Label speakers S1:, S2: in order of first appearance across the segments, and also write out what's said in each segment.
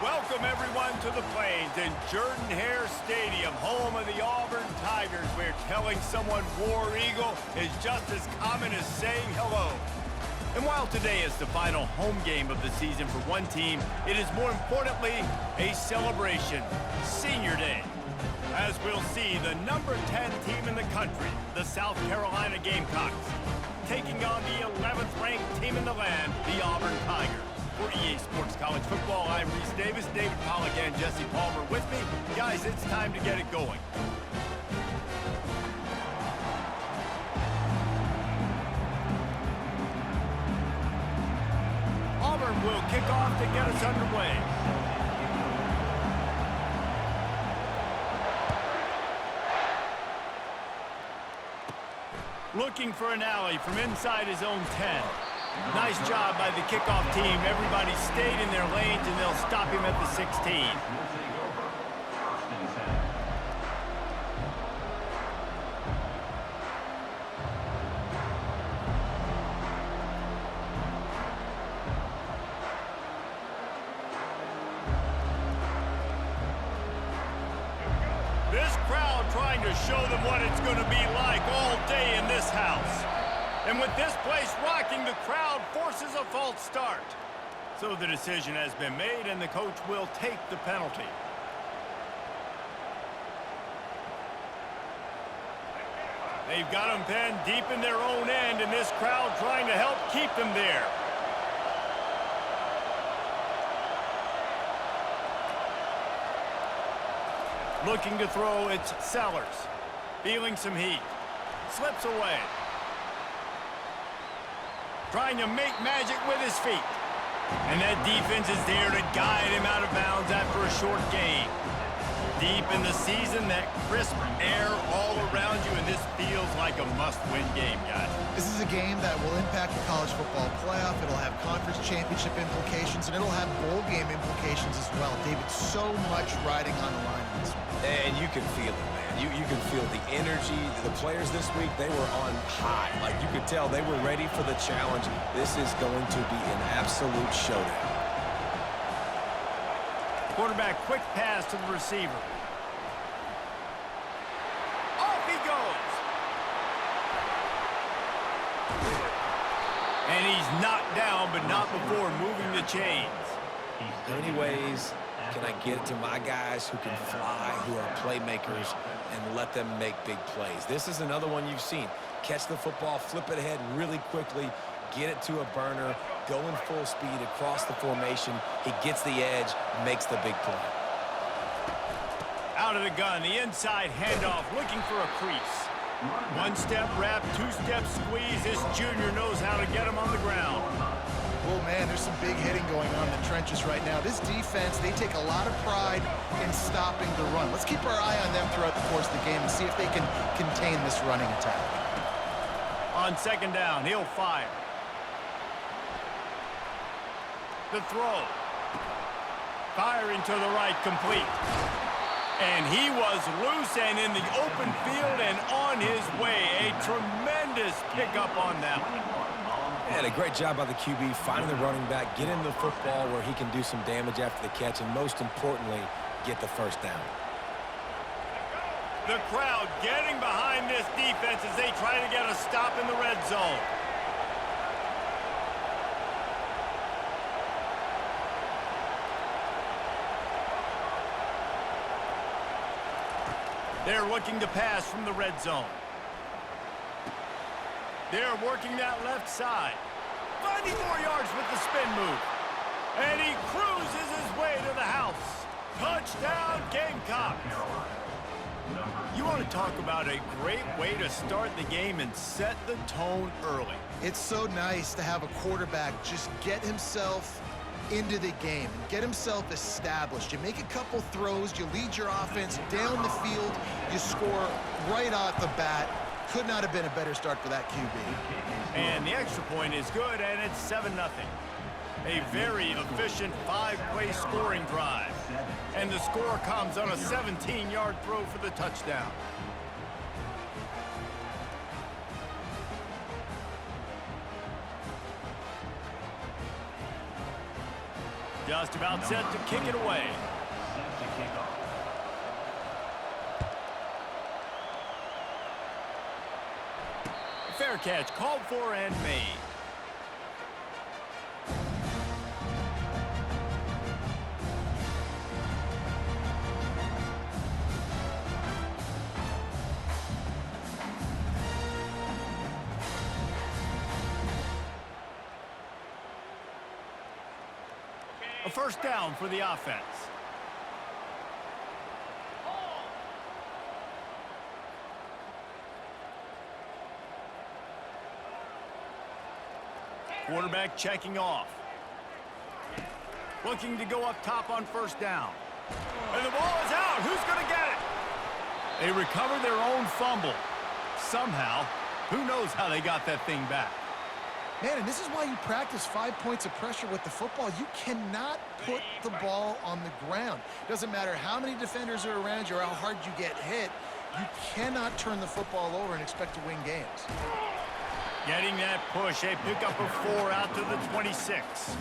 S1: Welcome, everyone, to the Plains in Jordan-Hare Stadium, home of the Auburn Tigers, where telling someone War Eagle is just as common as saying hello. And while today is the final home game of the season for one team, it is more importantly a celebration, Senior Day. As we'll see, the number 10 team in the country, the South Carolina Gamecocks, taking on the 11th ranked team in the land, the Auburn Tigers. For EA Sports College Football, I'm Reese Davis, David Pollack, and Jesse Palmer with me. Guys, it's time to get it going. Auburn will kick off to get us underway. Looking for an alley from inside his own 10. Nice job by the kickoff team. Everybody stayed in their lanes, and they'll stop him at the 16. This crowd trying to show them what it's going to be like all day in this house. And with this place rocking, the crowd forces a false start. So the decision has been made, and the coach will take the penalty. They've got them penned deep in their own end, and this crowd trying to help keep them there. Looking to throw, it's Sellers. Feeling some heat. Slips away. Trying to make magic with his feet. And that defense is there to guide him out of bounds after a short gain. Deep in the season, that crisp air all around you, and this feels like a must-win game, guys.
S2: This is a game that will impact the college football playoff. It'll have conference championship implications, and it'll have bowl game implications as well. David, so much riding on the line in this one.
S3: And you can feel it, man. You can feel the energy. The players this week, they were on high. Like, you could tell they were ready for the challenge. This is going to be an absolute showdown.
S1: Quarterback, quick pass to the receiver. Off he goes. And he's knocked down, but not before moving the chains.
S3: How many ways can I get it to my guys who can fly, who are playmakers, and let them make big plays? This is another one you've seen. Catch the football, flip it ahead really quickly, get it to a burner, going full speed across the formation. He gets the edge, makes the big play.
S1: Out of the gun, the inside handoff, looking for a crease. One-step wrap, two-step squeeze. This junior knows how to get him on the ground.
S2: Oh, man, there's some big hitting going on in the trenches right now. This defense, they take a lot of pride in stopping the run. Let's keep our eye on them throughout the course of the game and see if they can contain this running attack.
S1: On second down, he'll fire. The throw. Firing to the right, complete. And he was loose and in the open field and on his way. A tremendous pickup on that one.
S3: And a great job by the QB, finding the running back, get him the football where he can do some damage after the catch, and most importantly, get the first down.
S1: The crowd getting behind this defense as they try to get a stop in the red zone. They're looking to pass from the red zone. They're working that left side. Finding more yards with the spin move. And he cruises his way to the house. Touchdown, Gamecocks. You want to talk about a great way to start the game and set the tone early.
S2: It's so nice to have a quarterback just get himself into the game and get himself established. You make a couple throws, you lead your offense down the field, you score right off the bat. Could not have been a better start for that QB.
S1: And the extra point is good, and it's 7-0. A very efficient 5-play scoring drive. And the score comes on a 17-yard throw for the touchdown. Just about set to kick it away. Fair catch called for and made. A first down for the offense. Quarterback checking off. Looking to go up top on first down. And the ball is out. Who's going to get it? They recover their own fumble. Somehow, who knows how they got that thing back.
S2: Man, and this is why you practice 5 points of pressure with the football. You cannot put the ball on the ground. Doesn't matter how many defenders are around you or how hard you get hit. You cannot turn the football over and expect to win games.
S1: Getting that push, a pickup of 4 out to the 26.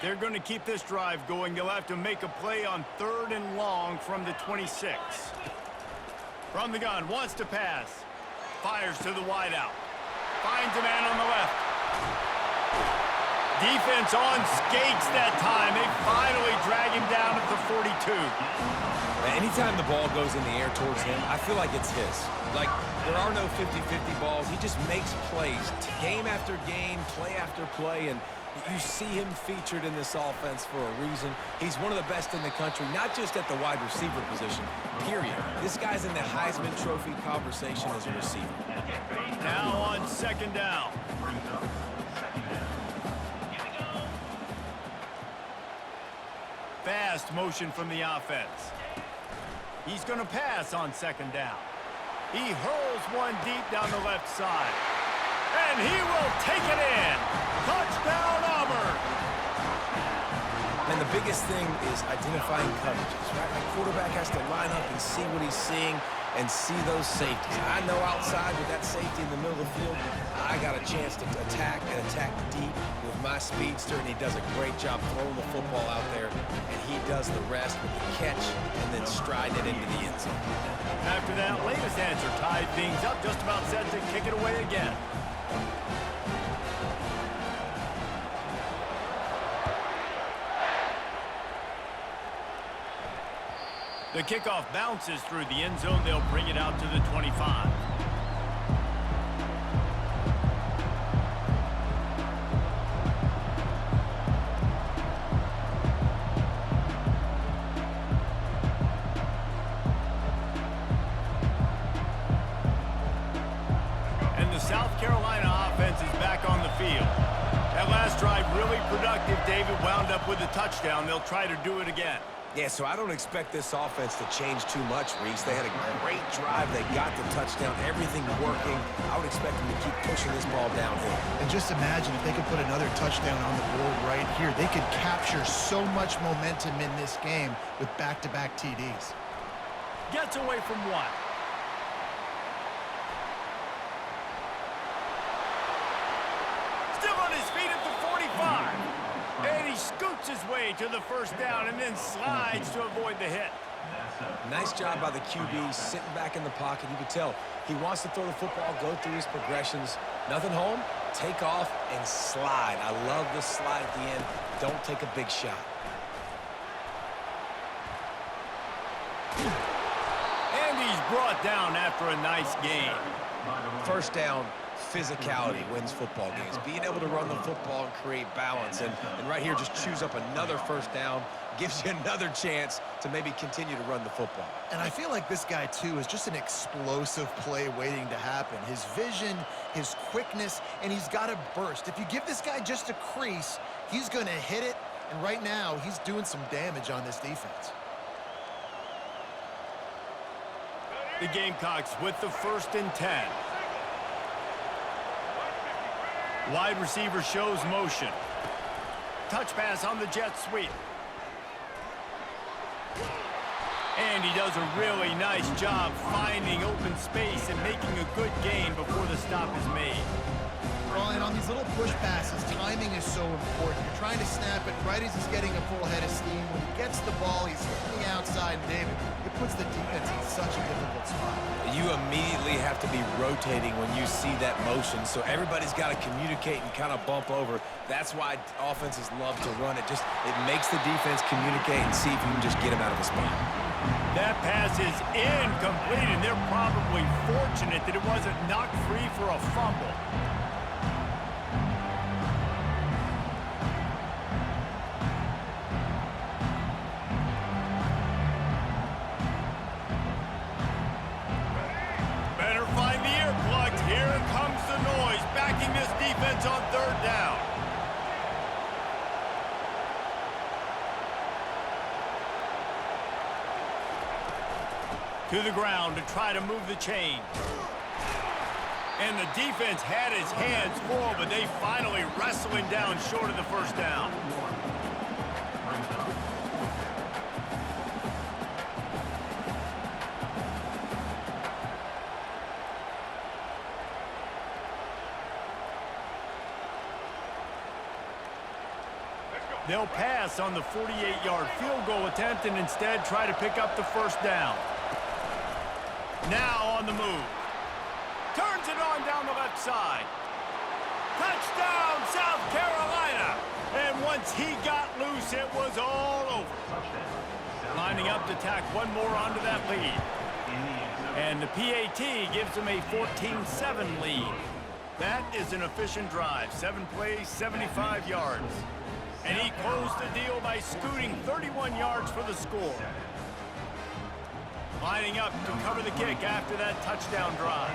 S1: They're going to keep this drive going. They'll have to make a play on 3rd and long from the 26. From the gun, wants to pass. Fires to the wideout. Finds a man on the left. Defense on skates that time. They finally drag him down at the 42.
S3: Anytime the ball goes in the air towards him, I feel like it's his. Like, there are no 50-50 balls. He just makes plays game after game, play after play, and you see him featured in this offense for a reason. He's one of the best in the country, not just at the wide receiver position, period. This guy's in the Heisman Trophy conversation as a receiver.
S1: Now on 2nd down. Fast motion from the offense. He's going to pass on 2nd down. He hurls one deep down the left side. And he will take it in. Touchdown, Auburn.
S3: And the biggest thing is identifying coverages, right? Like, quarterback has to line up and see what he's seeing and see those safeties. I know outside with that safety in the middle of the field, I got a chance to attack and attack deep with my speedster, and he does a great job throwing the football out there, and he does the rest with the catch and then striding it into the end zone.
S1: After that latest answer tied things up, just about set to kick it away again. The kickoff bounces through the end zone. They'll bring it out to the 25. And the South Carolina offense is back on the field. That last drive really productive. David wound up with a touchdown. They'll try to do it again.
S3: Yeah, so I don't expect this offense to change too much, Reese. They had a great drive. They got the touchdown. Everything working. I would expect them to keep pushing this ball downhill.
S2: And just imagine if they could put another touchdown on the board right here. They could capture so much momentum in this game with back-to-back TDs.
S1: Gets away from one. Still on his feet at the 45. And he scoots his way to the first down and then slides to avoid the hit.
S3: Nice job by the QB, sitting back in the pocket. You can tell he wants to throw the football, go through his progressions. Nothing home, take off, and slide. I love the slide at the end. Don't take a big shot.
S1: And he's brought down after a nice gain.
S3: First down, physicality wins football games. Being able to run the football and create balance. And right here, just choose up another first down, gives you another chance to maybe continue to run the football.
S2: And I feel like this guy, too, is just an explosive play waiting to happen. His vision, his quickness, and he's got a burst. If you give this guy just a crease, he's going to hit it. And right now, he's doing some damage on this defense.
S1: The Gamecocks with the 1st and 10. Wide receiver shows motion. Touch pass on the jet sweep. And he does a really nice job finding open space and making a good gain before the stop is made.
S2: Ryan, on these little push passes, timing is so important. You're trying to snap it right as he's getting a full head of steam. When he gets the ball, he's hitting the outside, David. It puts the defense in such a difficult spot.
S3: You immediately have to be rotating when you see that motion, so everybody's got to communicate and kind of bump over. That's why offenses love to run it. It makes the defense communicate and see if you can just get him out of the spot.
S1: That pass is incomplete, and they're probably fortunate that it wasn't knocked free for a fumble. Better find the earplugs. Here comes the noise, backing this defense on third down. To the ground to try to move the chain. And the defense had his hands full, but they finally wrestle him down short of the first down. They'll pass on the 48-yard field goal attempt and instead try to pick up the first down. Now on the move. Turns it on down the left side. Touchdown, South Carolina. And once he got loose, it was all over. Lining up to tack one more onto that lead. And the PAT gives them a 14-7 lead. That is an efficient drive. 7 plays, 75 yards. And he closed the deal by scooting 31 yards for the score. Lining up to cover the kick after that touchdown drive.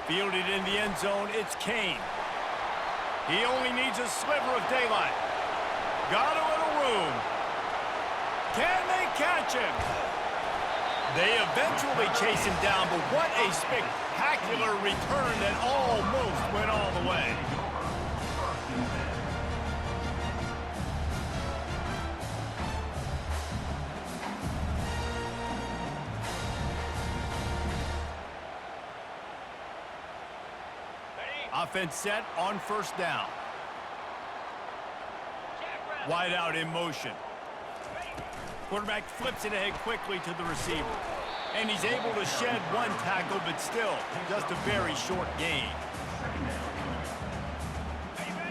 S1: Fielded in the end zone, it's Kane. He only needs a sliver of daylight. Got a little room. Can they catch him? They eventually chase him down, but what a spectacular return that almost went all the way. Offense set on first down. Wide out in motion. Quarterback flips it ahead quickly to the receiver. And he's able to shed one tackle, but still just a very short gain.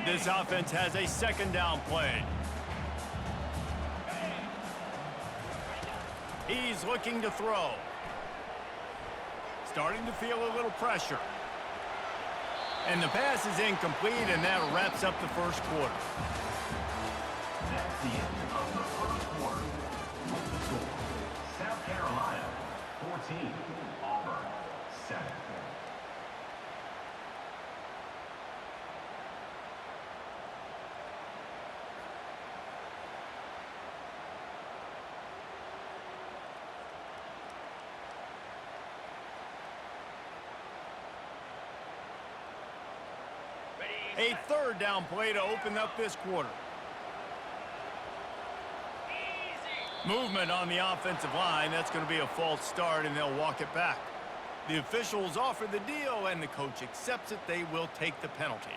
S1: This offense has a second down play. He's looking to throw. Starting to feel a little pressure. And the pass is incomplete, and that wraps up the first quarter.
S4: That's the end of the first quarter. The score, South Carolina 14, Auburn 7.
S1: A third down play to open up this quarter. Movement on the offensive line. That's going to be a false start, and they'll walk it back. The officials offer the deal, and the coach accepts it. They will take the penalty.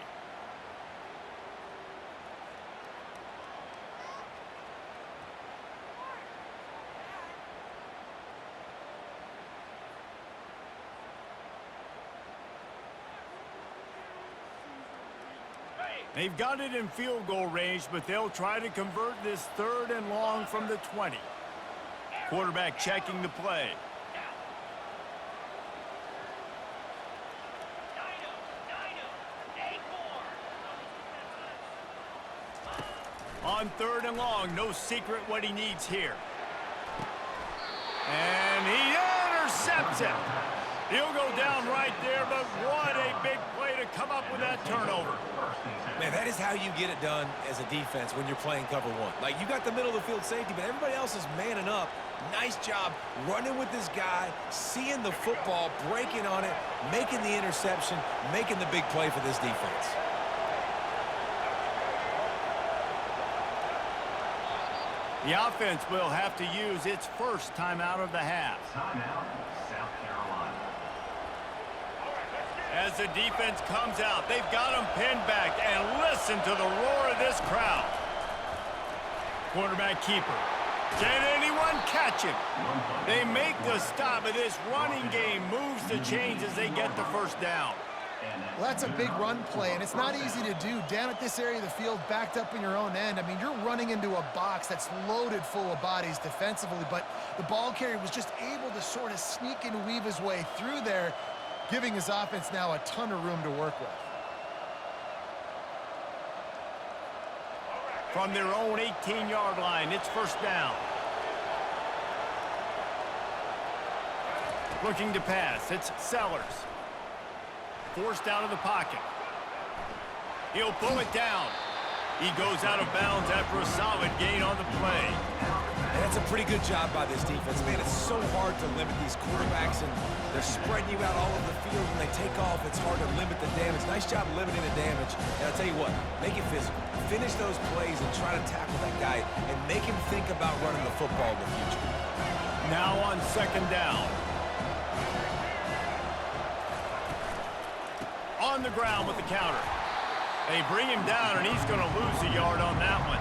S1: They've got it in field goal range, but they'll try to convert this third and long from the 20. Quarterback checking the play. On third and long, no secret what he needs here. And he intercepts it. He'll go down right there, but what a big play to come up with that turnover.
S3: Man, That is how you get it done as a defense when you're playing cover one. Like, you got the middle of the field safety, but everybody else is manning up. Nice job running with this guy, seeing the football, breaking on it, making the interception, making the big play for this defense.
S1: The offense will have to use its first timeout of the half.
S4: Timeout, South Carolina.
S1: As the defense comes out, they've got them pinned back, and listen to the roar of this crowd. Quarterback keeper. Can anyone catch him? They make the stop, but this running game moves the chains as they get the first down.
S2: Well, that's a big run play, and it's not easy to do down at this area of the field, backed up in your own end. I mean, you're running into a box that's loaded full of bodies defensively, but the ball carrier was just able to sort of sneak and weave his way through there, giving his offense now a ton of room to work with.
S1: From their own 18-yard line, it's first down. Looking to pass, it's Sellers. Forced out of the pocket. He'll pull it down. He goes out of bounds after a solid gain on the play.
S3: And that's a pretty good job by this defense. Man, it's so hard to limit these quarterbacks, and they're spreading you out all over the field. When they take off, it's hard to limit the damage. Nice job limiting the damage. And I'll tell you what, make it physical. Finish those plays and try to tackle that guy and make him think about running the football in the future.
S1: Now on second down. On the ground with the counter. They bring him down, and he's going to lose a yard on that one.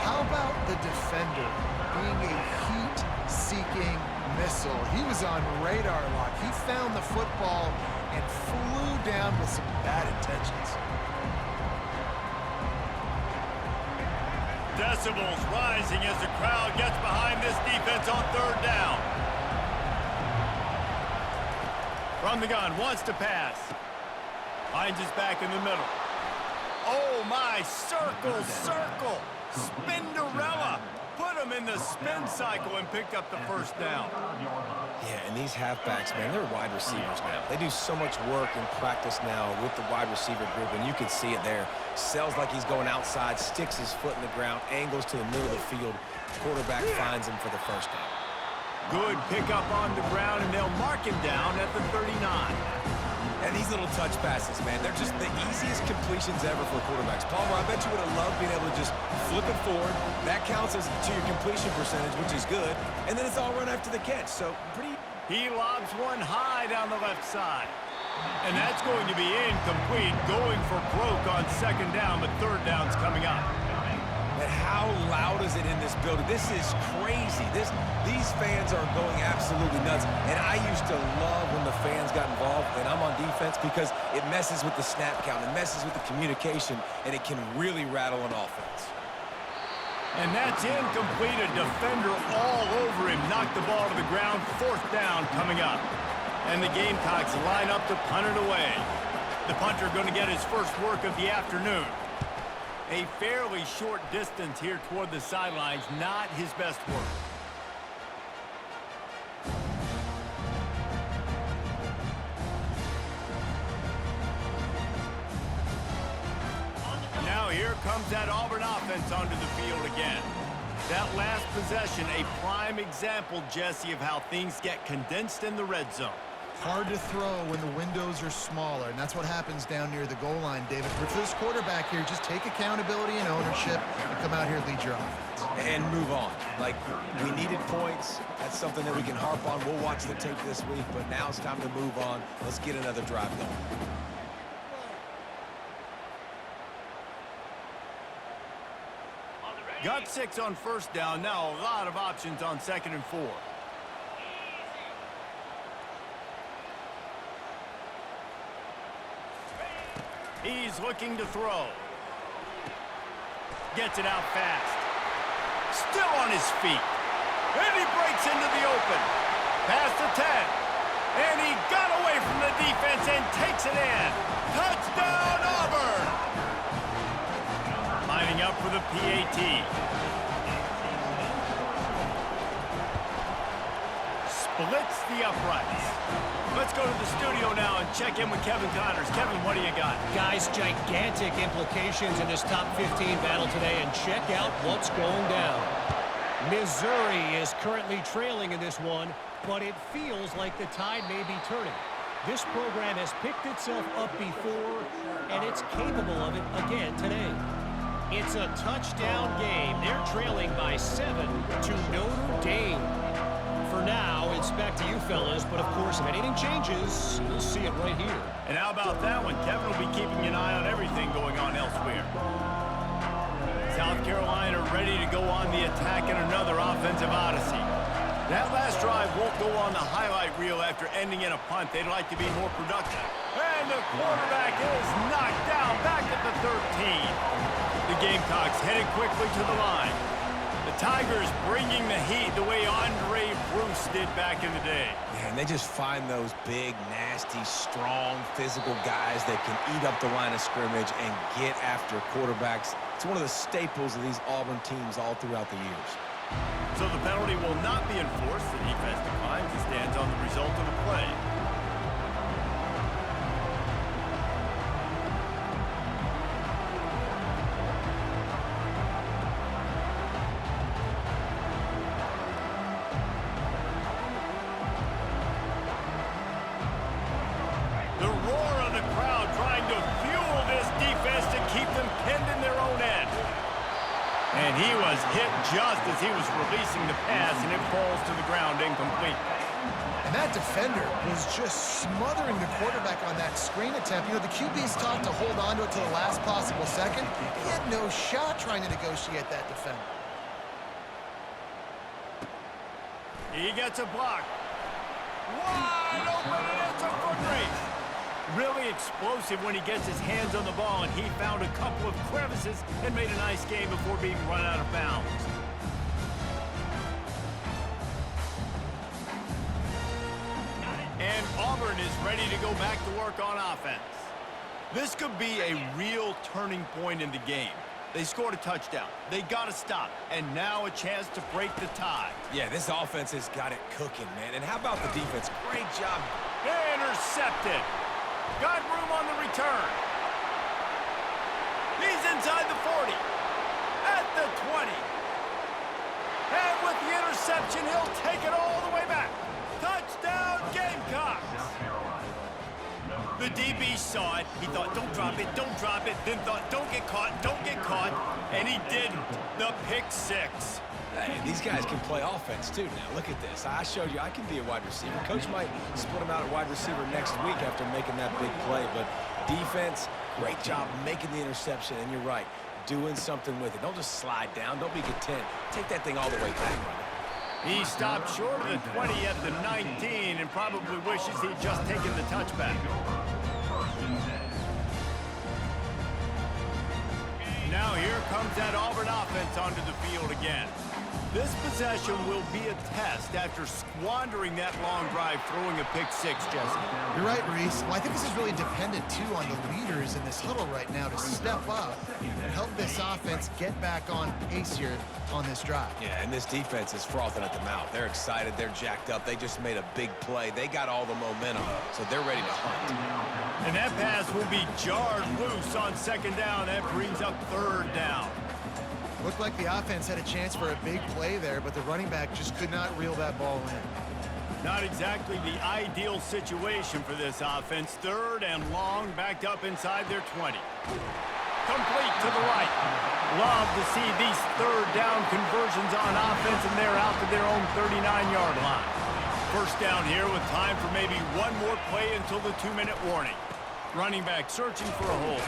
S2: How about the defender being a heat-seeking missile? He was on radar lock. He found the football and flew down with some bad intentions.
S1: Decibels rising as the crowd gets behind this defense on third down. From the gun, wants to pass. Finds his back in the middle. Oh my, circle, circle. Spinderella. Put him in the spin cycle and picked up the first down.
S3: Yeah, and these halfbacks, man, they're wide receivers now. They do so much work in practice now with the wide receiver group, and you can see it there. Sells like he's going outside, sticks his foot in the ground, angles to the middle of the field. Quarterback finds him for the first down.
S1: Good pickup on the ground, and they'll mark him down at the 39.
S3: And these little touch passes, man, they're just the easiest completions ever for quarterbacks. Palmer, I bet you would have loved being able to just flip it forward. That counts as to your completion percentage, which is good. And then it's all run after the catch, so pretty...
S1: He lobs one high down the left side. And that's going to be incomplete, going for broke on second down, but third down's coming up.
S3: And how loud is it in this building? This is crazy. These fans are going absolutely nuts. And I used to love when the fans got involved, and I'm on defense, because it messes with the snap count, it messes with the communication, and it can really rattle an offense.
S1: And that's incomplete. A defender all over him. Knocked the ball to the ground. Fourth down coming up. And the Gamecocks line up to punt it away. The punter going to get his first work of the afternoon. A fairly short distance here toward the sidelines, not his best work. Now here comes that Auburn offense onto the field again. That last possession, a prime example, Jesse, of how things get condensed in the red zone.
S2: Hard to throw when the windows are smaller, and that's what happens down near the goal line, David. But for this quarterback here, just take accountability and ownership and come out here and lead your offense.
S3: And move on. Like, we needed points. That's something that we can harp on. We'll watch the tape this week, but now it's time to move on. Let's get another drive going.
S1: Got 6 on first down. Now a lot of options on second and 4. He's looking to throw. Gets it out fast. Still on his feet. And he breaks into the open. Past the 10. And he got away from the defense and takes it in. Touchdown, Auburn! Lining up for the PAT. blitz the uprights. Let's go to the studio now and check in with Kevin Connors. Kevin, what do you got?
S5: Guys, gigantic implications in this top 15 battle today, and check out what's going down. Missouri is currently trailing in this one, but it feels like the tide may be turning. This program has picked itself up before, and it's capable of it again today. It's a touchdown game. They're trailing by 7 to Notre Dame. For now, it's back to you fellas, but of course, if anything changes, you'll see it right here.
S1: And how about that one? Kevin will be keeping an eye on everything going on elsewhere. South Carolina ready to go on the attack in another offensive odyssey. That last drive won't go on the highlight reel after ending in a punt. They'd like to be more productive. And the quarterback is knocked down back at the 13. The Gamecocks headed quickly to the line. The Tigers bringing the heat the way Andre Bruce did back in the day.
S3: Yeah, and they just find those big, nasty, strong, physical guys that can eat up the line of scrimmage and get after quarterbacks. It's one of the staples of these Auburn teams all throughout the years.
S1: So the penalty will not be enforced. The defense declines and stands on the result of the play. The roar of the crowd trying to fuel this defense to keep them pinned in their own end. And he was hit just as he was releasing the pass, and it falls to the ground incomplete.
S2: And that defender was just smothering the quarterback on that screen attempt. You know, the QB's taught to hold on to it to the last possible second. He had no shot trying to negotiate that defender.
S1: He gets a block. Wide open, and it's a foot race. Really explosive when he gets his hands on the ball, and he found a couple of crevices and made a nice game before being run out of bounds. And Auburn is ready to go back to work on offense. This could be a real turning point in the game. They scored a touchdown. They got to stop. And now a chance to break the tie.
S3: Yeah, this offense has got it cooking, man. And how about the defense? Great job.
S1: Intercepted. Got room on the return. He's inside the 40. At the 20. And with the interception, he'll take it all the way back. Touchdown, Gamecocks. The DB saw it. He thought, don't drop it, don't drop it. Then thought, don't get caught, don't get caught. And he didn't. The pick six.
S3: Hey, these guys can play offense, too. Now, look at this. I showed you I can be a wide receiver. Coach might split him out at wide receiver next week after making that big play. But defense, great job making the interception. And you're right, doing something with it. Don't just slide down. Don't be content. Take that thing all the way back, brother.
S1: He stopped short of the 20 at the 19 and probably wishes he'd just taken the touchback. Now here comes that Auburn offense onto the field again. This possession will be a test after squandering that long drive, throwing a pick six, Jesse.
S2: You're right, Reese. Well, I think this is really dependent, too, on the leaders in this huddle right now to step up and help this offense get back on pace here on this drive.
S3: Yeah, and this defense is frothing at the mouth. They're excited. They're jacked up. They just made a big play. They got all the momentum, so they're ready to hunt.
S1: And that pass will be jarred loose on second down. That brings up third down.
S2: Looked like the offense had a chance for a big play there, but the running back just could not reel that ball in.
S1: Not exactly the ideal situation for this offense. Third and long, backed up inside their 20. Complete to the right. Love to see these third down conversions on offense, and they're out to their own 39-yard line. First down here with time for maybe one more play until the 2-minute warning. Running back searching for a hole.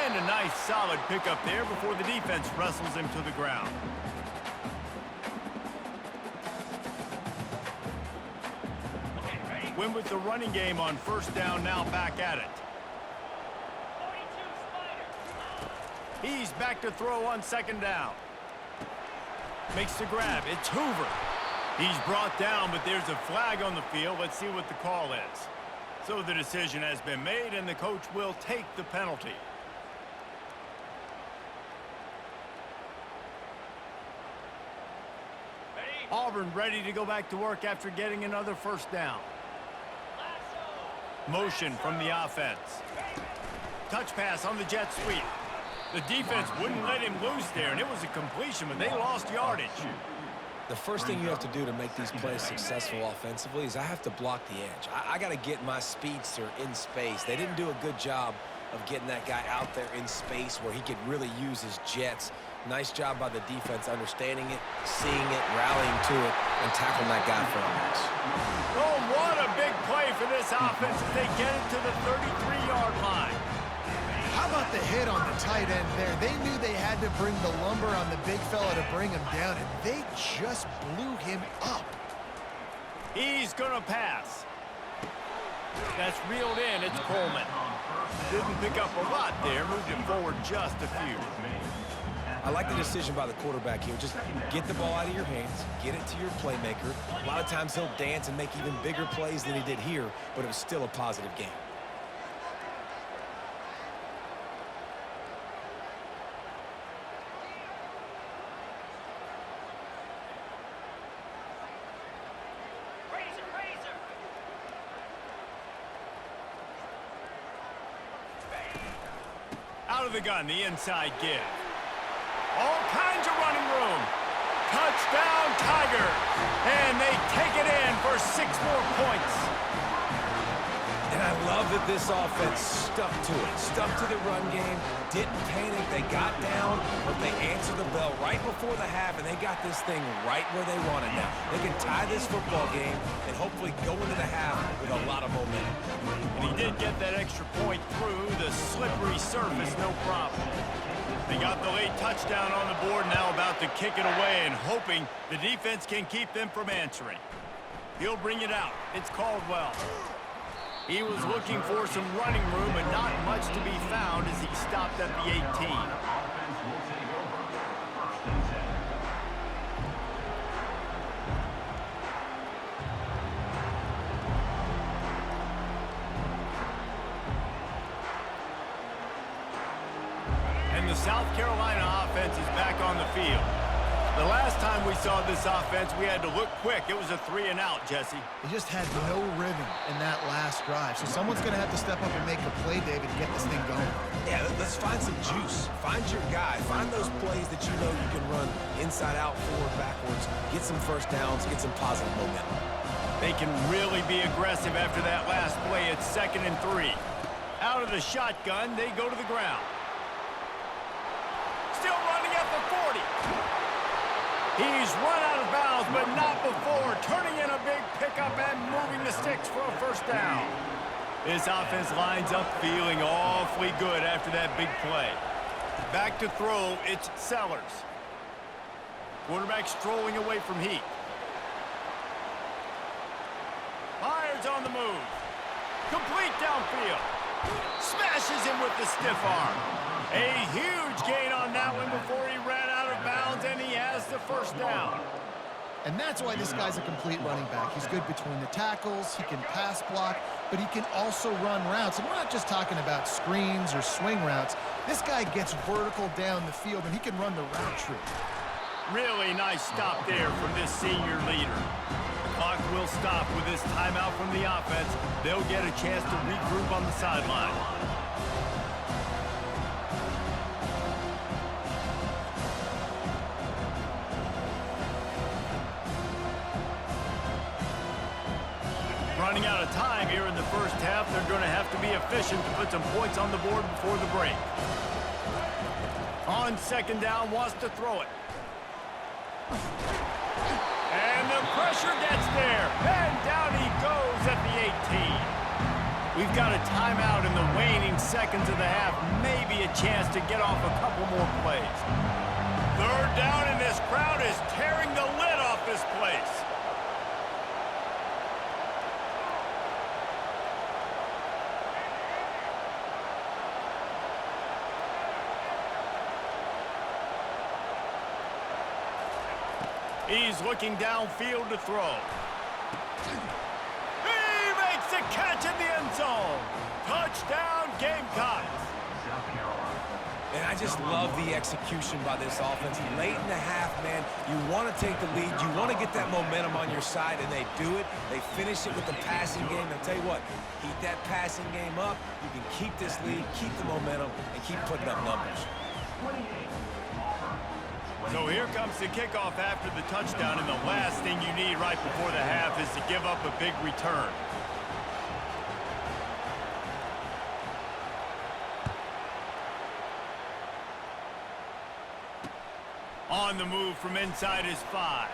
S1: And a nice solid pickup there before the defense wrestles him to the ground. Win with the running game on first down, now back at it. He's back to throw on second down. Makes the grab. It's Hoover. He's brought down, but there's a flag on the field. Let's see what the call is. So the decision has been made, and the coach will take the penalty. Auburn Auburn ready to go back to work after getting another first down. Motion from the offense. Touch pass on the jet sweep. The defense wouldn't let him loose there, and it was a completion, but they lost yardage.
S3: The first thing you have to do to make these plays successful offensively is I have to block the edge. I got to get my speedster in space. They didn't do a good job of getting that guy out there in space where he could really use his jets. Nice job by the defense understanding it, seeing it, rallying to it, and tackling that guy for a loss.
S1: Oh, what a big play for this offense as they get it to the 33-yard line.
S2: How about the hit on the tight end there? They knew they had to bring the lumber on the big fella to bring him down, and they just blew him up.
S1: He's going to pass. That's reeled in. It's Coleman. Didn't pick up a lot there. Moved it forward just a few.
S3: I like the decision by the quarterback here. Just get the ball out of your hands, get it to your playmaker. A lot of times he'll dance and make even bigger plays than he did here, but it was still a positive game.
S1: Out of the gun, the inside give. All kinds of running room. Touchdown, Tigers. And they take it in for 6 more points.
S3: And I love that this offense stuck to it, stuck to the run game, didn't panic. They got down, but they answered the bell right before the half, and they got this thing right where they want it now. They can tie this football game and hopefully go into the half with a lot of momentum.
S1: And he did get that extra point through the slippery surface, no problem. They got the late touchdown on the board, now about to kick it away and hoping the defense can keep them from answering. He'll bring it out. It's Caldwell. He was looking for some running room, but not much to be found as he stopped at the 18. And the South Carolina offense is back on the field. The last time we saw this offense, we had to look quick. It was a 3-and-out, Jesse.
S2: They just had no rhythm in that last drive. So someone's going to have to step up and make a play, David, to get this thing going.
S3: Yeah, let's find some juice. Find your guy. Find those plays that you know you can run inside out, forward, backwards. Get some first downs. Get some positive momentum.
S1: They can really be aggressive after that last play. It's 2nd and 3. Out of the shotgun, they go to the ground. Still running at the 40. He's run out of bounds, but not before turning in a big pickup and moving the sticks for a first down. This offense lines up feeling awfully good after that big play. Back to throw, it's Sellers. Quarterback strolling away from Heat. Myers on the move. Complete downfield. Smashes him with the stiff arm. A huge gain on that one before he ran out of bounds, and he has the first down.
S2: And that's why this guy's a complete running back. He's good between the tackles, he can pass block, but he can also run routes. And we're not just talking about screens or swing routes. This guy gets vertical down the field, and he can run the route tree.
S1: Really nice stop there from this senior leader. The clock will stop with this timeout from the offense. They'll get a chance to regroup on the sideline. Running out of time here in the first half. They're going to have to be efficient to put some points on the board before the break. On 2nd down, wants to throw it. And the pressure gets there. And down he goes at the 18. We've got a timeout in the waning seconds of the half. Maybe a chance to get off a couple more plays. 3rd down, and this crowd is tearing the lid off this place. He's looking downfield to throw. He makes the catch in the end zone. Touchdown, Gamecocks.
S3: And I just love the execution by this offense. Late in the half, man, you want to take the lead. You want to get that momentum on your side, and they do it. They finish it with the passing game. I'll tell you what, keep that passing game up. You can keep this lead, keep the momentum, and keep putting up numbers.
S1: So here comes the kickoff after the touchdown, and the last thing you need right before the half is to give up a big return. On the move from inside his 5.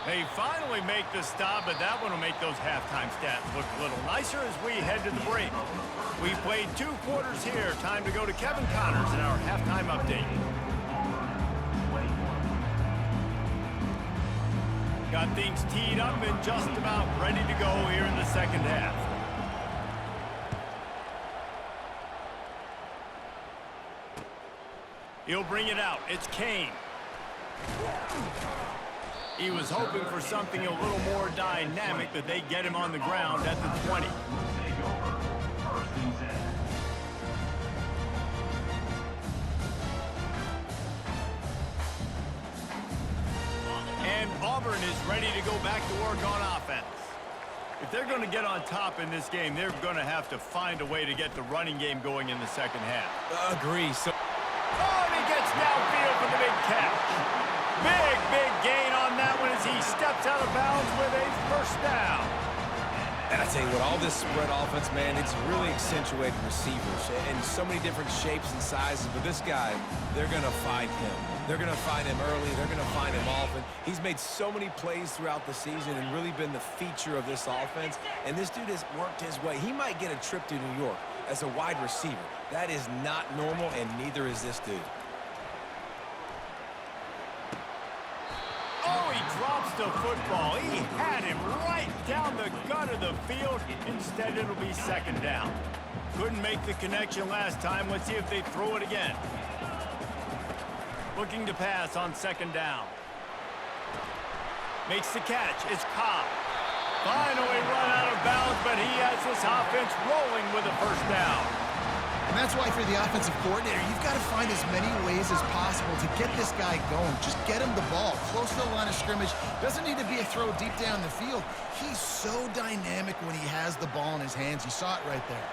S1: They finally make the stop, but that one will make those halftime stats look a little nicer as we head to the break. We played 2 quarters here. Time to go to Kevin Connors in our halftime update. Got things teed up and just about ready to go here in the second half. He'll bring it out. It's Kane. He was hoping for something a little more dynamic, but they get him on the ground at the 20. And Auburn is ready to go back to work on offense. If they're going to get on top in this game, they're going to have to find a way to get the running game going in the second half.
S3: Agree.
S1: Oh, and he gets downfield for the big catch. Big gain on that one as he steps out of bounds with a first down.
S3: And I tell you what, all this spread offense, man, it's really accentuated receivers in so many different shapes and sizes. But this guy, they're going to find him. They're going to find him early. They're going to find him often. He's made so many plays throughout the season and really been the feature of this offense. And this dude has worked his way. He might get a trip to New York as a wide receiver. That is not normal, and neither is this dude.
S1: Oh, he drops the football. He had him right down the gut of the field. Instead, it'll be second down. Couldn't make the connection last time. Let's see if they throw it again. Looking to pass on second down. Makes the catch. It's Cobb. Finally run out of bounds, but he has this offense rolling with a first down.
S2: And that's why for the offensive coordinator, you've got to find as many ways as possible to get this guy going. Just get him the ball close to the line of scrimmage. Doesn't need to be a throw deep down the field. He's so dynamic when he has the ball in his hands. You saw it right there.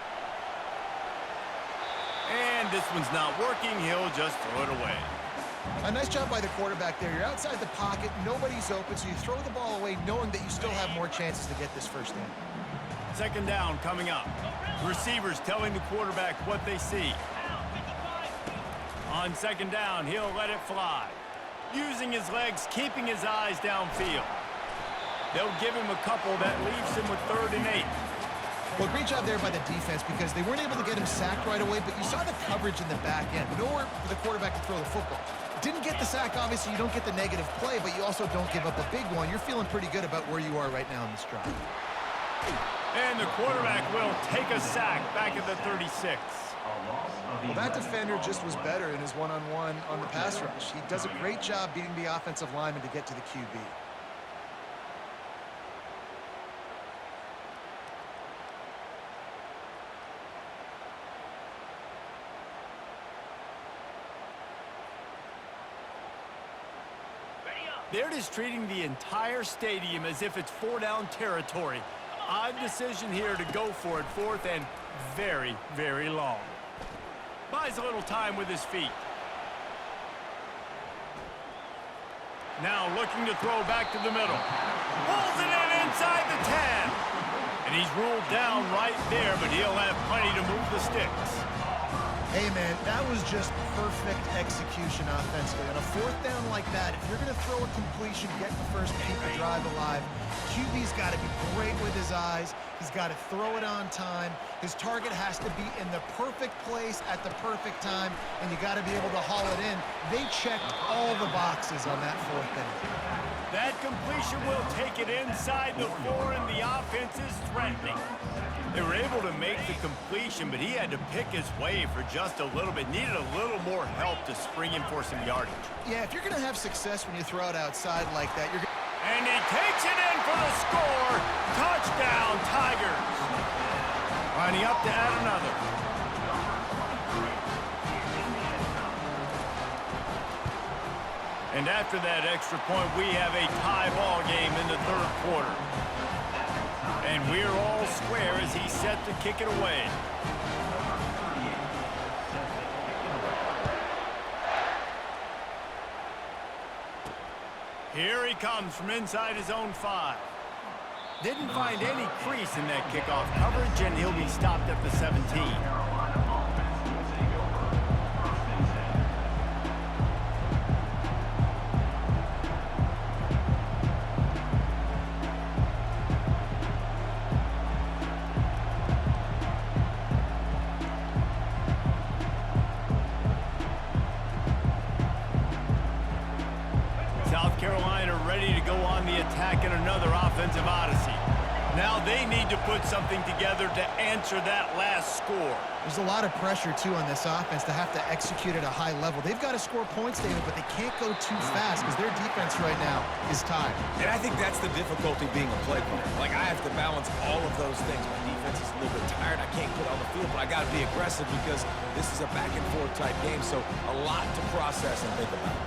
S1: And this one's not working. He'll just throw it away.
S2: A nice job by the quarterback there. You're outside the pocket. Nobody's open, so you throw the ball away knowing that you still have more chances to get this first down.
S1: Second down coming up. Receivers telling the quarterback what they see. On second down, he'll let it fly. Using his legs, keeping his eyes downfield. They'll give him a couple that leaves him with 3rd and 8.
S2: Well, great job there by the defense because they weren't able to get him sacked right away, but you saw the coverage in the back end. Nowhere for the quarterback to throw the football. Didn't get the sack, obviously. You don't get the negative play, but you also don't give up a big one. You're feeling pretty good about where you are right now in this drive.
S1: And the quarterback will take a sack back at the 36.
S2: Well, that defender just was better in his one-on-one on the pass rush. He does a great job beating the offensive lineman to get to the QB.
S1: They're just treating the entire stadium as if it's 4-down territory. Odd decision here to go for it, 4th and very, very long. Buys a little time with his feet. Now looking to throw back to the middle. Pulls it in inside the 10. And he's ruled down right there, but he'll have plenty to move the sticks.
S2: Hey, man, that was just perfect execution offensively. On a 4th down like that, if you're going to throw a completion, get the first, keep the drive alive, QB's got to be great with his eyes. He's got to throw it on time. His target has to be in the perfect place at the perfect time, and you got to be able to haul it in. They checked all the boxes on that 4th down.
S1: That completion will take it inside the 4, and the offense is threatening. They were able to make the completion, but he had to pick his way for just a little bit. Needed a little more help to spring him for some yardage.
S2: Yeah, if you're going to have success when you throw it outside like that, you're going to...
S1: And he takes it in for the score. Touchdown, Tigers. Lining up to add another. And after that extra point, we have a tie ball game in the third quarter. And we're all square as he's set to kick it away. Here he comes from inside his own 5. Didn't find any crease in that kickoff coverage, and he'll be stopped at the 17. South Carolina ready to go on the attack in another offensive odyssey. Now they need to put something together to answer that last score.
S2: There's a lot of pressure, too, on this offense to have to execute at a high level. They've got to score points, David, but they can't go too fast because their defense right now is tired.
S3: And I think that's the difficulty being a play caller. Like, I have to balance all of those things. My defense is a little bit tired. I can't put on the field, but I got to be aggressive because this is a back-and-forth type game, so a lot to process and think about.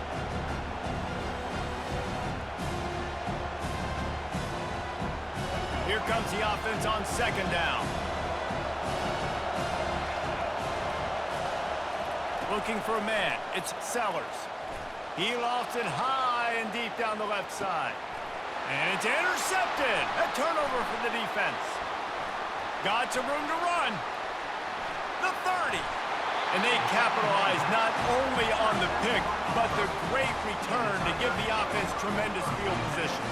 S1: Here comes the offense on second down. Looking for a man. It's Sellers. He lofts it high and deep down the left side. And it's intercepted. A turnover for the defense. Got some room to run. The 30. And they capitalize not only on the pick, but the great return to give the offense tremendous field position.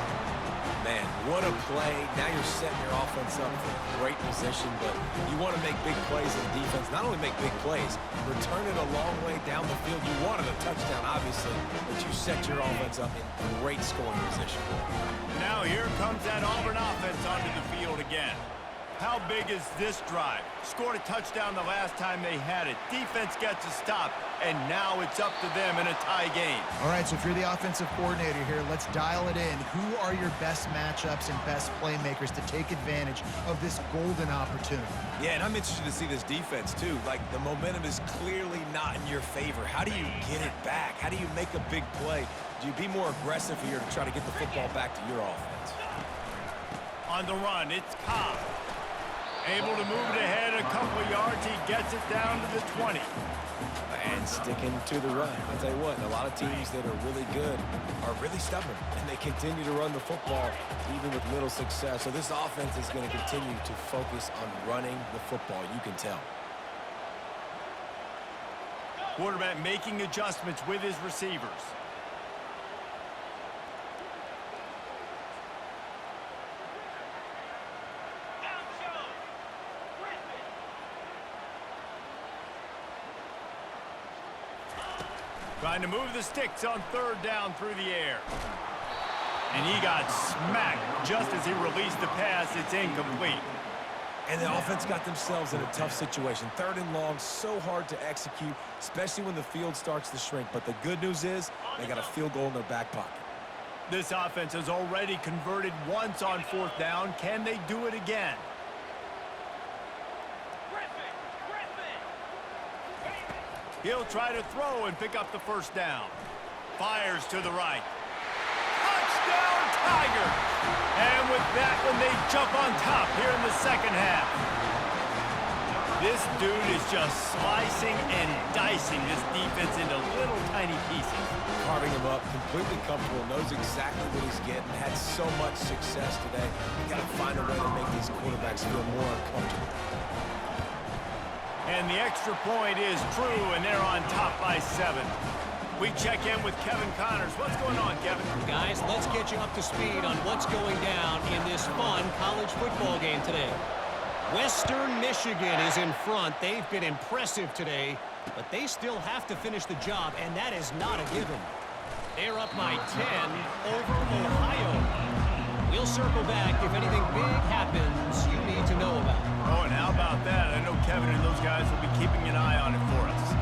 S3: Man, what a play. Now you're setting your offense up for great position, but you want to make big plays as a defense. Not only make big plays, return it a long way down the field. You wanted a touchdown, obviously, but you set your offense up in great scoring position.
S1: Now here comes that Auburn offense onto the field again. How big is this drive? Scored a touchdown the last time they had it. Defense gets a stop, and now it's up to them in a tie game.
S2: All right, so if you're the offensive coordinator here, let's dial it in. Who are your best matchups and best playmakers to take advantage of this golden opportunity?
S3: Yeah, and I'm interested to see this defense, too. Like, the momentum is clearly not in your favor. How do you get it back? How do you make a big play? Do you be more aggressive here to try to get the football back to your offense?
S1: On the run, it's Cobb. Able to move it ahead a couple of yards. He gets it down to the 20.
S3: And sticking to the run. I'll tell you what, a lot of teams that are really good are really stubborn, and they continue to run the football even with little success. So this offense is going to continue to focus on running the football. You can tell.
S1: Quarterback making adjustments with his receivers. Trying to move the sticks on third down through the air. And he got smacked just as he released the pass. It's incomplete.
S3: And the offense got themselves in a tough situation. Third and long, so hard to execute, especially when the field starts to shrink. But the good news is they got a field goal in their back pocket.
S1: This offense has already converted once on fourth down. Can they do it again? He'll try to throw and pick up the first down. Fires to the right. Touchdown, Tigers! And with that one, they jump on top here in the second half. This dude is just slicing and dicing this defense into little tiny pieces.
S3: Carving him up, completely comfortable, knows exactly what he's getting, had so much success today. You got to find a way to make these quarterbacks feel more uncomfortable.
S1: And the extra point is true, and they're on top by 7. We check in with Kevin Connors. What's going on, Kevin?
S5: Guys, let's get you up to speed on what's going down in this fun college football game today. Western Michigan is in front. They've been impressive today, but they still have to finish the job, and that is not a given. They're up by 10 over Ohio. We'll circle back if anything big happens you need to know about.
S1: Oh, and how about that? I know Kevin and those guys will be keeping an eye on it for us.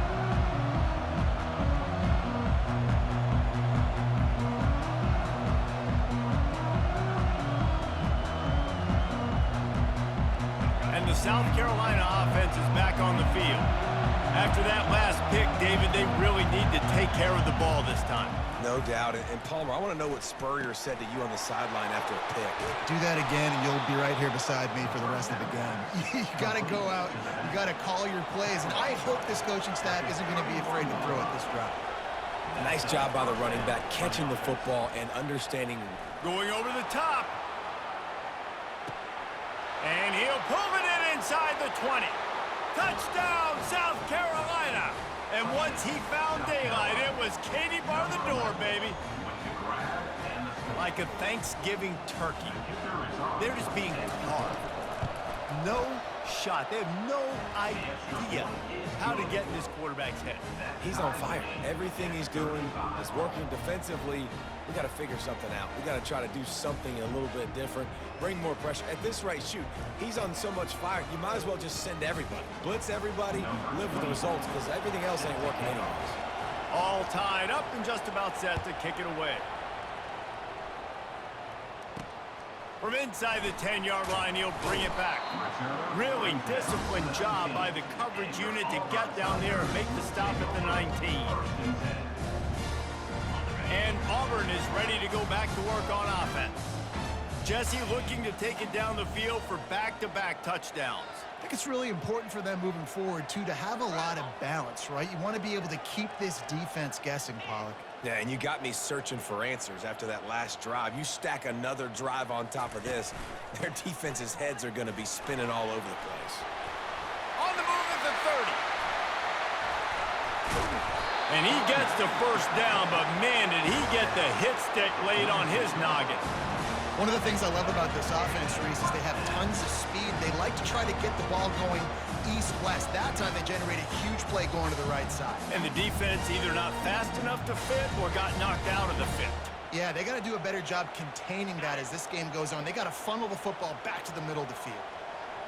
S1: And the South Carolina offense is back on the field. After that last pick, David, they really need to take care of the ball this time.
S3: No doubt. And Palmer, I want to know what Spurrier said to you on the sideline after a pick.
S2: Do that again, and you'll be right here beside me for the rest of the game. You got to go out. You got to call your plays, and I hope this coaching staff isn't going to be afraid to throw at this drive.
S3: Nice job by the running back, catching the football and understanding.
S1: Going over the top. And he'll pull it in inside the 20. Touchdown, South Carolina. And once he found daylight, it was Katie bar the door, baby. Like a Thanksgiving turkey. They're just being carved. No shot. They have no idea how to get in this quarterback's head.
S3: He's on fire. Everything he's doing is working defensively. We got to figure something out. We got to try to do something a little bit different, bring more pressure. At this rate, shoot, he's on so much fire, you might as well just send everybody. Blitz everybody, live with the results, because everything else ain't working anyways.
S1: All tied up and just about set to kick it away. From inside the 10-yard line, he'll bring it back. Really disciplined job by the coverage unit to get down there and make the stop at the 19. And Auburn is ready to go back to work on offense. Jesse looking to take it down the field for back-to-back touchdowns.
S2: I think it's really important for them moving forward, too, to have a lot of balance, right? You want to be able to keep this defense guessing, Pollock.
S3: Yeah, and you got me searching for answers after that last drive. You stack another drive on top of this, their defense's heads are going to be spinning all over the place.
S1: On the move at the 30. And he gets the first down, but man, did he get the hit stick laid on his noggin.
S2: One of the things I love about this offense, Reese, is they have tons of speed. They like to try to get the ball going east-west. That time they generated a huge play going to the right side.
S1: And the defense either not fast enough to fit or got knocked out of the fit.
S2: Yeah, they got to do a better job containing that as this game goes on. They got to funnel the football back to the middle of the field.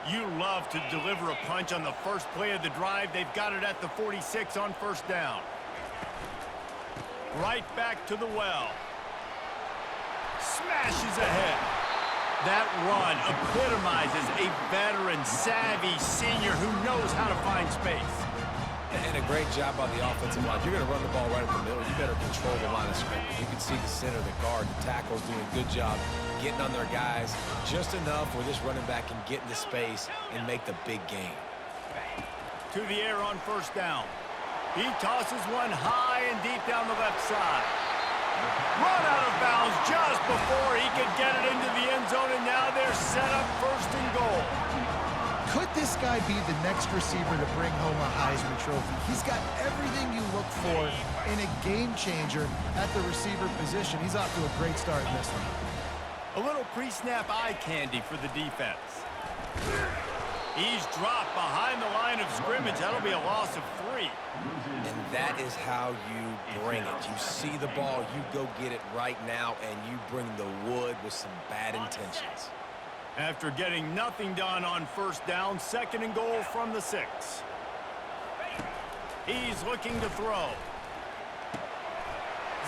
S1: You love to deliver a punch on the first play of the drive. They've got it at the 46 on first down. Right back to the well. Smashes ahead. That run epitomizes a veteran, savvy senior who knows how to find space.
S3: And a great job by the offensive line. You're going to run the ball right at the middle. You better control the line of scrimmage. You can see the center, the guard, the tackle's doing a good job getting on their guys just enough where this running back can get into space and make the big game.
S1: To the air on first down. He tosses one high and deep down the left side. Run out of bounds just before he could get it into the end zone, and now they're set up first and goal.
S2: Could this guy be the next receiver to bring home a Heisman Trophy? He's got everything you look for in a game changer at the receiver position. He's off to a great start in this one.
S1: A little pre-snap eye candy for the defense. He's dropped behind the line of scrimmage. That'll be a loss of 3.
S3: And that is how you bring it. You see the ball, you go get it right now, and you bring the wood with some bad intentions.
S1: After getting nothing done on first down, second and goal from the 6. He's looking to throw.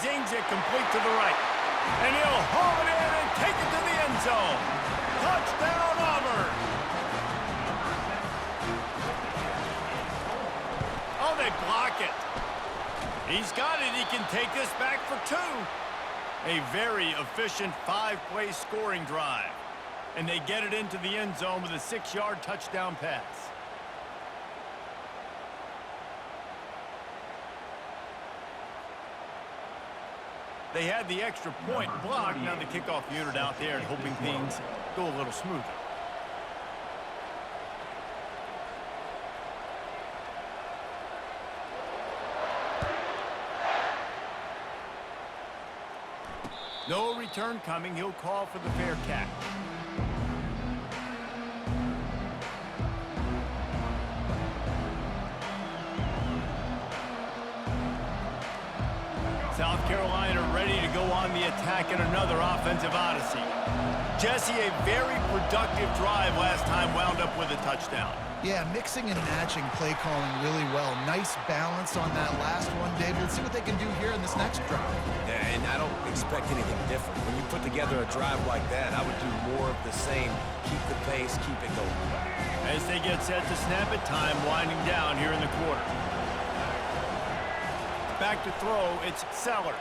S1: Zings it complete to the right. And he'll haul it in and take it to the end zone. Touchdown, Auburn. Oh, they block it. He's got it. He can take this back for 2. A very efficient 5-play scoring drive. And they get it into the end zone with a 6-yard touchdown pass. They had the extra point blocked. Now the kickoff unit out there and hoping things go a little smoother. No return coming. He'll call for the fair catch. South Carolina ready to go on the attack in another offensive odyssey. Jesse, a very productive drive last time, wound up with a touchdown.
S2: Yeah, mixing and matching play calling really well. Nice balance on that last one, David. Let's see what they can do here in this next drive.
S3: Yeah, and I don't expect anything different. When you put together a drive like that, I would do more of the same. Keep the pace, keep it going.
S1: As they get set to snap it, time winding down here in the quarter. Back to throw, it's Sellers.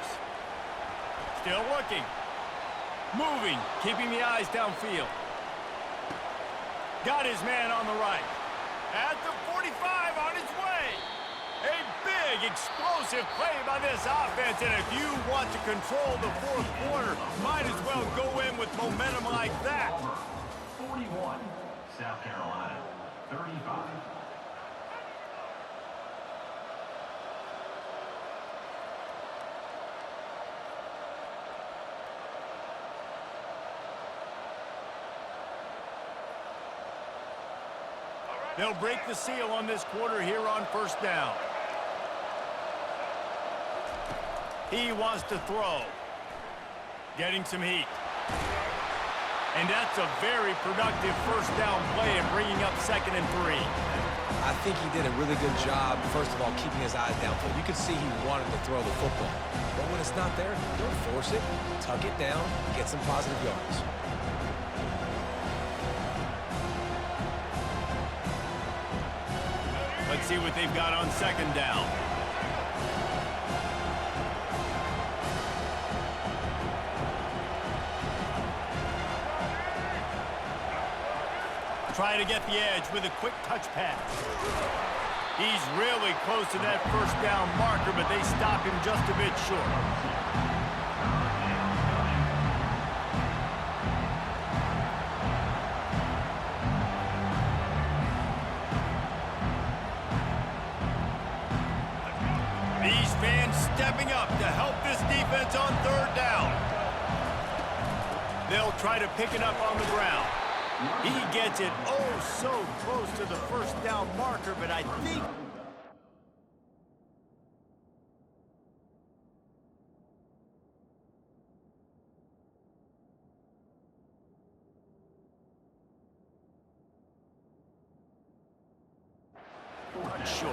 S1: Still looking. Moving, keeping the eyes downfield. Got his man on the right. At the 45 on his way. A big, explosive play by this offense, and if you want to control the fourth quarter, might as well go in with momentum like that.
S4: 41, South Carolina, 35.
S1: They'll break the seal on this quarter here on first down. He wants to throw. Getting some heat. And that's a very productive first down play and bringing up 2nd and 3.
S3: I think he did a really good job, first of all, keeping his eyes downfield. You could see he wanted to throw the football. But when it's not there, don't force it. Tuck it down, get some positive yards.
S1: Let's see what they've got on 2nd down. Try to get the edge with a quick touch pass. He's really close to that first down marker, but they stop him just a bit short. These fans stepping up to help this defense on 3rd down. They'll try to pick it up on the ground. He gets it oh so close to the first down marker, but I think... short.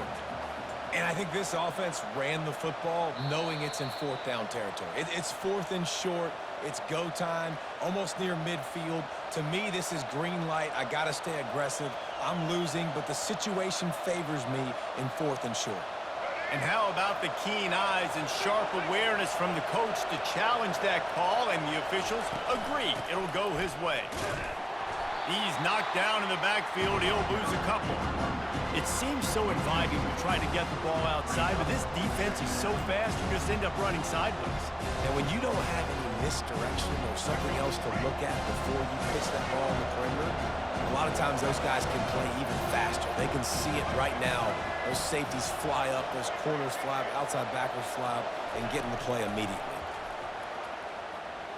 S3: And I think this offense ran the football knowing it's in 4th down territory. It's 4th and short. It's go time, almost near midfield. To me, this is green light. I got to stay aggressive. I'm losing, but the situation favors me in 4th and short.
S1: And how about the keen eyes and sharp awareness from the coach to challenge that call, and the officials agree it'll go his way. He's knocked down in the backfield. He'll lose a couple. It seems so inviting to try to get the ball outside, but this defense is so fast, you just end up running sideways.
S3: And when you don't have any misdirection or something else to look at before you pitch that ball on the perimeter, a lot of times those guys can play even faster. They can see it right now. Those safeties fly up, those corners fly up, outside backers fly up, and get in the play immediately.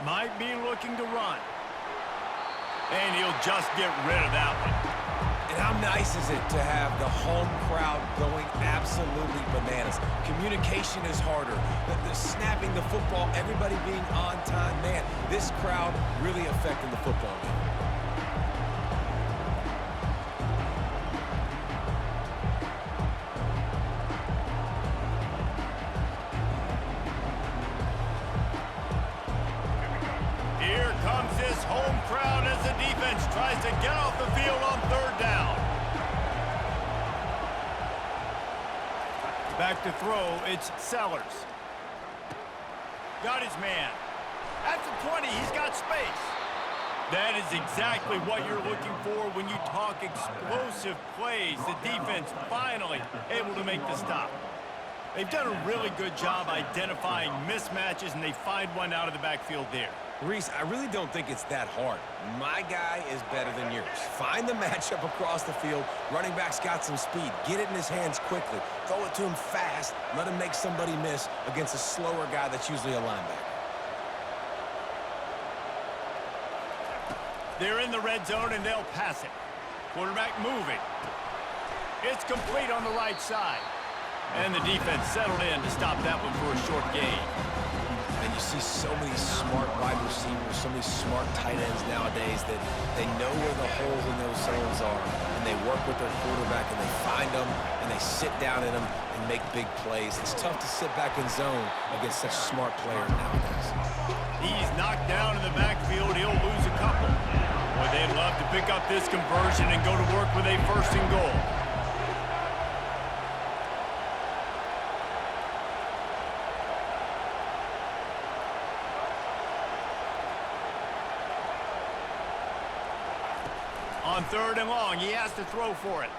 S1: Might be looking to run. And he'll just get rid of that one.
S3: And how nice is it to have the home crowd going absolutely bananas? Communication is harder. The snapping the football, everybody being on time. Man, this crowd really affecting the football game.
S1: Here comes this home crowd as the defense tries to get off the field on 3rd down. Back to throw, it's Sellers. Got his man. At the 20, he's got space. That is exactly what you're looking for when you talk explosive plays. The defense finally able to make the stop. They've done a really good job identifying mismatches, and they find one out of the backfield there.
S3: Reese, I really don't think it's that hard. My guy is better than yours. Find the matchup across the field. Running back's got some speed. Get it in his hands quickly. Throw it to him fast. Let him make somebody miss against a slower guy that's usually a linebacker.
S1: They're in the red zone, and they'll pass it. Quarterback moving. It's complete on the right side. And the defense settled in to stop that one for a short gain.
S3: And you see so many smart wide receivers, so many smart tight ends nowadays that they know where the holes in those zones are, and they work with their quarterback, and they find them, and they sit down in them and make big plays. It's tough to sit back in zone against such smart players nowadays.
S1: He's knocked down in the backfield. He'll lose a couple. But they'd love to pick up this conversion and go to work with a first and goal. On 3rd and long, he has to throw for it.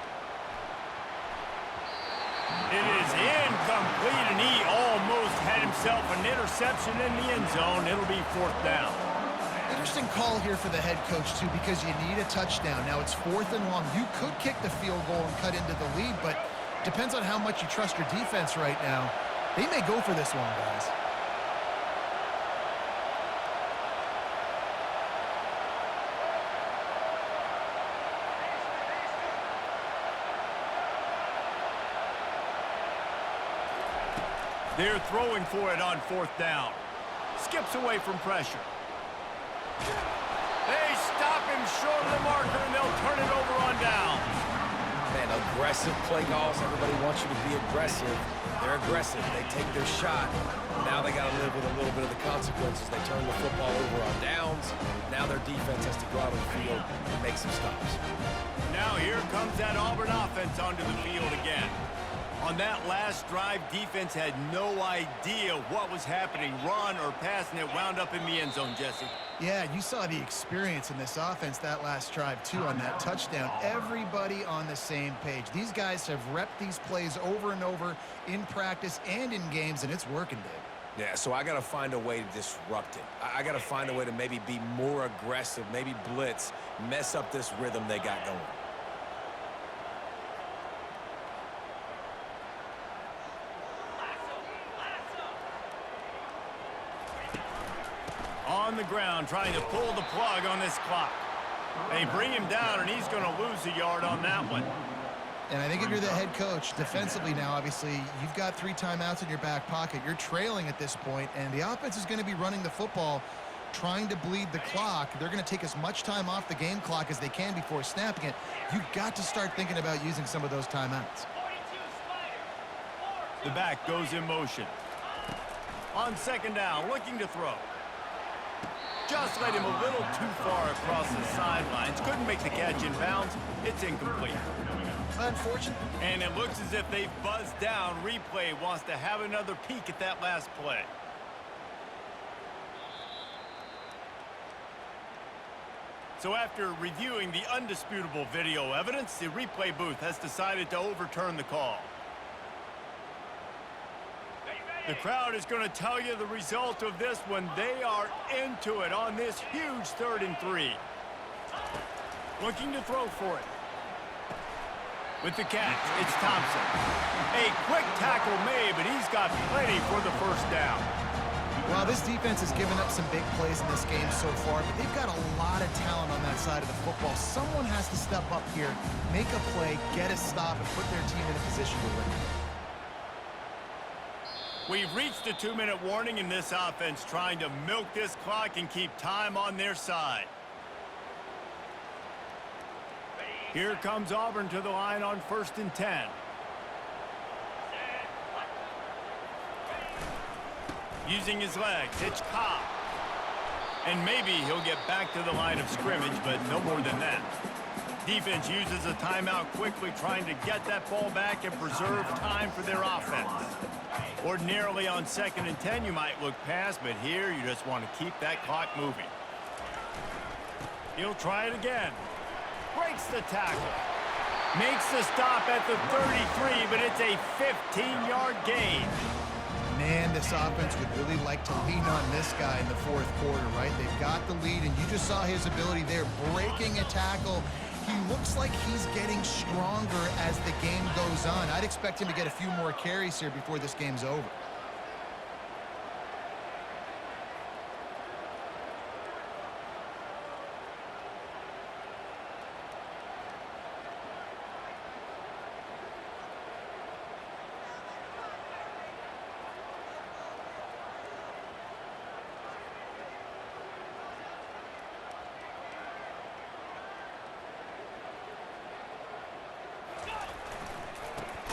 S1: It is incomplete, and he almost had himself an interception in the end zone. It'll be 4th down.
S2: Interesting call here for the head coach, too, because you need a touchdown. Now it's 4th and long. You could kick the field goal and cut into the lead, but depends on how much you trust your defense right now. They may go for this one, guys.
S1: They're throwing for it on 4th down. Skips away from pressure. They stop him short of the marker, and they'll turn it over on downs.
S3: Man, aggressive play calls. Everybody wants you to be aggressive. They're aggressive. They take their shot. Now they got to live with a little bit of the consequences. They turn the football over on downs. Now their defense has to go out on the field and make some stops.
S1: Now here comes that Auburn offense onto the field again. On that last drive, defense had no idea what was happening, run or pass, and it wound up in the end zone, Jesse.
S2: Yeah, you saw the experience in this offense that last drive, too, on that touchdown. Everybody on the same page. These guys have repped these plays over and over in practice and in games, and it's working, Dave.
S3: Yeah, so I got to find a way to disrupt it. I got to find a way to maybe be more aggressive, maybe blitz, mess up this rhythm they got going.
S1: On the ground, trying to pull the plug on this clock. They bring him down, and he's going to lose a yard on that one.
S2: And I think if you're the head coach, defensively now, obviously, you've got 3 timeouts in your back pocket. You're trailing at this point, and the offense is going to be running the football, trying to bleed the clock. They're going to take as much time off the game clock as they can before snapping it. You've got to start thinking about using some of those timeouts.
S1: The back goes in motion. On 2nd down, looking to throw. Just led him a little too far across the sidelines. Couldn't make the catch in bounds. It's incomplete.
S2: Unfortunate.
S1: And it looks as if they've buzzed down. Replay wants to have another peek at that last play. So after reviewing the undisputable video evidence, the replay booth has decided to overturn the call. The crowd is going to tell you the result of this one. They are into it on this huge 3rd and 3. Looking to throw for it. With the catch, it's Thompson. A quick tackle made, but he's got plenty for the 1st down.
S2: Well, this defense has given up some big plays in this game so far, but they've got a lot of talent on that side of the football. Someone has to step up here, make a play, get a stop, and put their team in a position to win.
S1: We've reached the 2-minute warning in this offense, trying to milk this clock and keep time on their side. Here comes Auburn to the line on 1st and 10. Using his legs, it's Cobb. And maybe he'll get back to the line of scrimmage, but no more than that. Defense uses a timeout quickly, trying to get that ball back and preserve time for their offense. Ordinarily on 2nd and 10, you might look past, but here you just want to keep that clock moving. He'll try it again. Breaks the tackle. Makes the stop at the 33, but it's a 15-yard gain.
S2: Man, this offense would really like to lean on this guy in the 4th quarter, right? They've got the lead, and you just saw his ability there, breaking a tackle. He looks like he's getting stronger as the game goes on. I'd expect him to get a few more carries here before this game's over.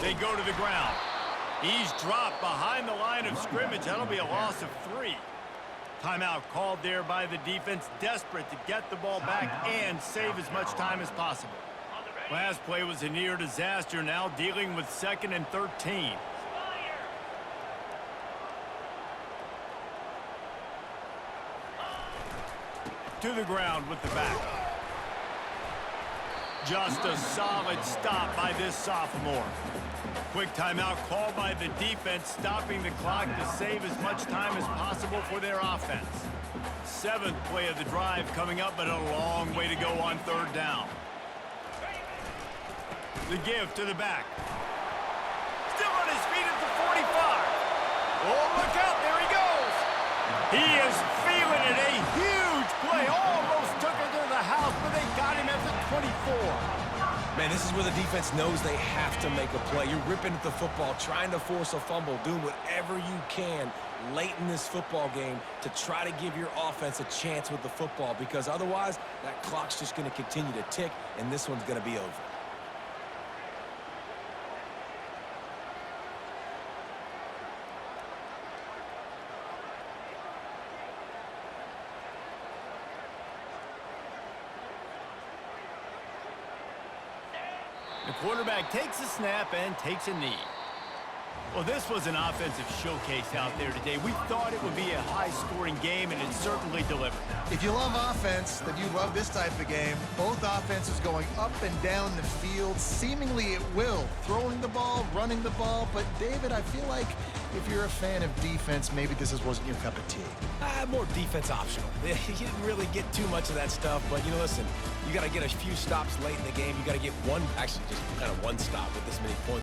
S1: They go to the ground. He's dropped behind the line of scrimmage. That'll be a loss of 3. Timeout called there by the defense, desperate to get the ball back and save as much time as possible. Last play was a near disaster, now dealing with 2nd and 13. To the ground with the back. Just a solid stop by this sophomore. Quick timeout called by the defense, stopping the clock to save as much time as possible for their offense. 7th play of the drive coming up, but a long way to go on 3rd down. The give to the back. Still on his feet at the 45. Oh, look out, there he goes. He is feeling it, a huge play. Almost took it to the house, but they got him at the 24.
S3: Man, this is where the defense knows they have to make a play. You're ripping at the football, trying to force a fumble, doing whatever you can late in this football game to try to give your offense a chance with the football, because otherwise that clock's just going to continue to tick, and this one's going to be over.
S1: The quarterback takes a snap and takes a knee. Well, this was an offensive showcase out there today. We thought it would be a high-scoring game, and it certainly delivered.
S2: If you love offense, then you love this type of game. Both offenses going up and down the field, seemingly at will. Throwing the ball, running the ball. But, David, I feel like if you're a fan of defense, maybe this wasn't your cup of tea.
S3: More defense optional. You didn't really get too much of that stuff, but, listen, you got to get a few stops late in the game. You got to get one, actually just kind of one stop with this many points.